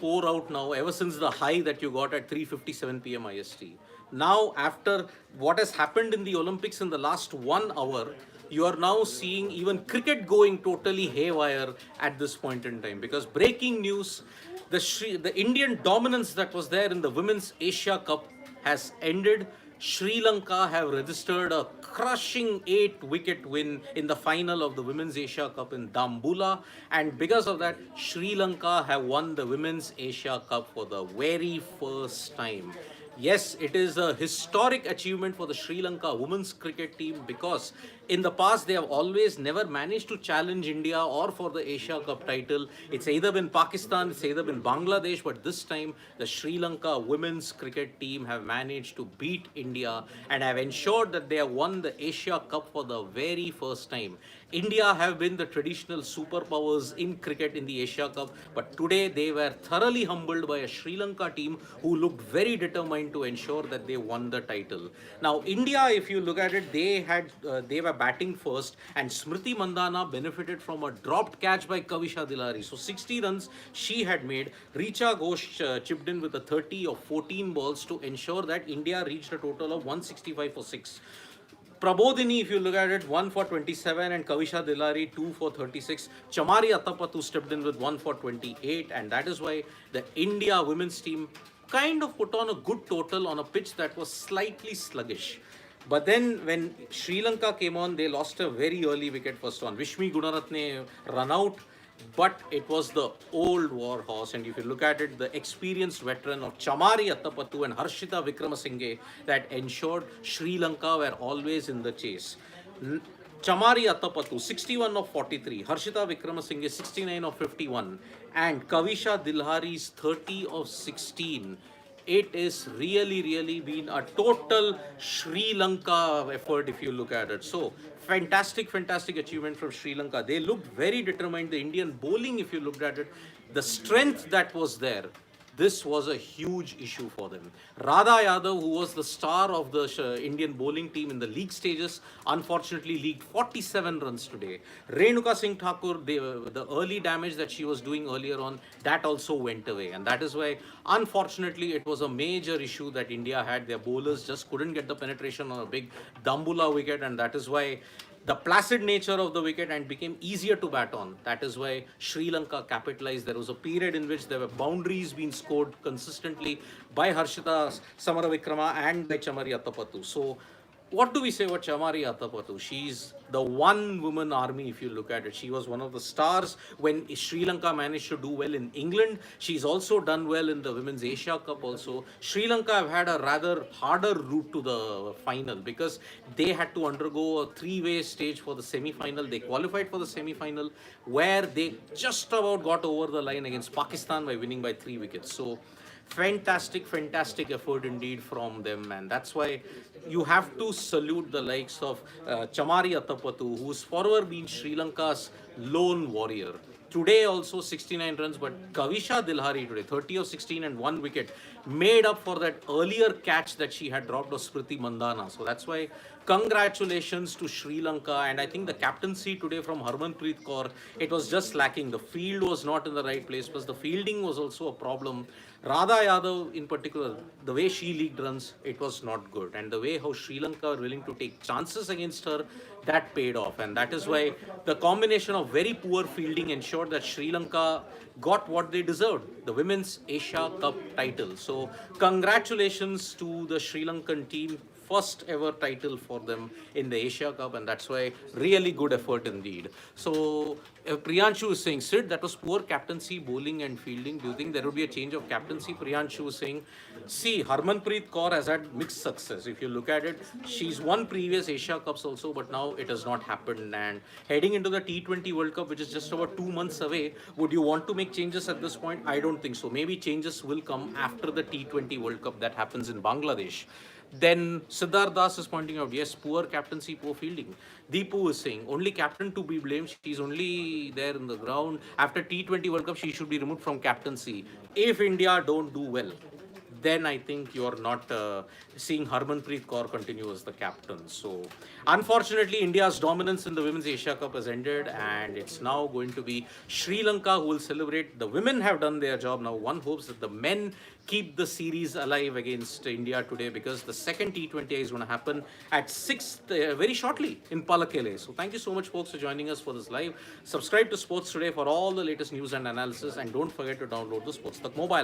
pour out now ever since the high that you got at 3:57 p.m. IST. Now, after what has happened in the Olympics in the last 1 hour, you are now seeing even cricket going totally haywire at this point in time. Because breaking news, the Indian dominance that was there in the Women's Asia Cup has ended. Sri Lanka have registered a crushing 8-wicket win in the final of the Women's Asia Cup in Dambula, and because of that, Sri Lanka have won the Women's Asia Cup for the very first time. Yes, it is a historic achievement for the Sri Lanka women's cricket team because in the past they have always never managed to challenge India or for the Asia Cup title. It's either been Pakistan, it's either been Bangladesh, but this time the Sri Lanka women's cricket team have managed to beat India and have ensured that they have won the Asia Cup for the very first time. India have been the traditional superpowers in cricket in the Asia Cup, but today they were thoroughly humbled by a Sri Lanka team who looked very determined to ensure that they won the title. Now, India, if you look at it, they were batting first, and Smriti Mandhana benefited from a dropped catch by Kavisha Dilari. So 60 runs she had made. Richa Ghosh chipped in with a 30 of 14 balls to ensure that India reached a total of 165 for 6. Prabodhini, if you look at it, 1 for 27, and Kavisha Dilari 2 for 36. Chamari Attapattu stepped in with 1 for 28, and that is why the India women's team kind of put on a good total on a pitch that was slightly sluggish. But then when Sri Lanka came on, they lost a very early wicket first on. Vishmi Gunaratne run out, but it was the old war horse. And if you look at it, the experienced veteran of Chamari Attapattu and Harshita Vikramasinghe that ensured Sri Lanka were always in the chase. Chamari Attapattu 61 of 43, Harshita Vikramasinghe 69 of 51, and Kavisha Dilhari's 30 of 16. It is really been a total Sri Lanka effort if you look at it. So fantastic achievement from Sri Lanka. They looked very determined. The Indian bowling, if you looked at it, the strength that was there, this was a huge issue for them. Radha Yadav, who was the star of the Indian bowling team in the league stages, unfortunately leaked 47 runs today. Renuka Singh Thakur, the early damage that she was doing earlier on, that also went away. And that is why, unfortunately, it was a major issue that India had. Their bowlers just couldn't get the penetration on a big Dambula wicket, and that is why the placid nature of the wicket and became easier to bat on. That is why Sri Lanka capitalized. There was a period in which there were boundaries being scored consistently by Harshita Samaravikrama and by Chamari Attapattu. So what do we say about Chamari Attapattu? She's the one woman army if you look at it. She was one of the stars when Sri Lanka managed to do well in England. She's also done well in the Women's Asia Cup also. Sri Lanka have had a rather harder route to the final because they had to undergo a three-way stage for the semi-final. They qualified for the semi-final where they just about got over the line against Pakistan by winning by 3 wickets. So fantastic effort indeed from them, and that's why you have to salute the likes of Chamari Attapattu, who's forever been Sri Lanka's lone warrior. Today also 69 runs, but Kavisha Dilhari today 30 of 16 and 1 wicket made up for that earlier catch that she had dropped of Smriti Mandhana. So that's why congratulations to Sri Lanka, and I think the captaincy today from Harmanpreet Kaur, it was just lacking. The field was not in the right place, plus the fielding was also a problem. Radha Yadav in particular, the way she leaked runs, it was not good. And the way how Sri Lanka were willing to take chances against her, that paid off. And that is why the combination of very poor fielding ensured that Sri Lanka got what they deserved, the Women's Asia Cup title. So congratulations to the Sri Lankan team. First ever title for them in the Asia Cup, and that's why really good effort indeed. So Priyanshu is saying, Sid, that was poor captaincy, bowling and fielding. Do you think there would be a change of captaincy? Priyanshu is saying, see, Harmanpreet Kaur has had mixed success. If you look at it, she's won previous Asia Cups also, but now it has not happened. And heading into the T20 World Cup, which is just about 2 months away, would you want to make changes at this point? I don't think so. Maybe changes will come after the T20 World Cup that happens in Bangladesh. Then Siddharth Das is pointing out, yes, poor captaincy, poor fielding. Deepu is saying, only captain to be blamed. She's only there in the ground. After T20 World Cup, she should be removed from captaincy if India don't do well. then I think you're not seeing Harmanpreet Kaur continue as the captain. So, unfortunately, India's dominance in the Women's Asia Cup has ended, and it's now going to be Sri Lanka who will celebrate. The women have done their job. Now, one hopes that the men keep the series alive against India today, because the second T20 is going to happen at 6 very shortly in Palakele. So, thank you so much, folks, for joining us for this live. Subscribe to Sports Today for all the latest news and analysis, and don't forget to download the Sports Tak mobile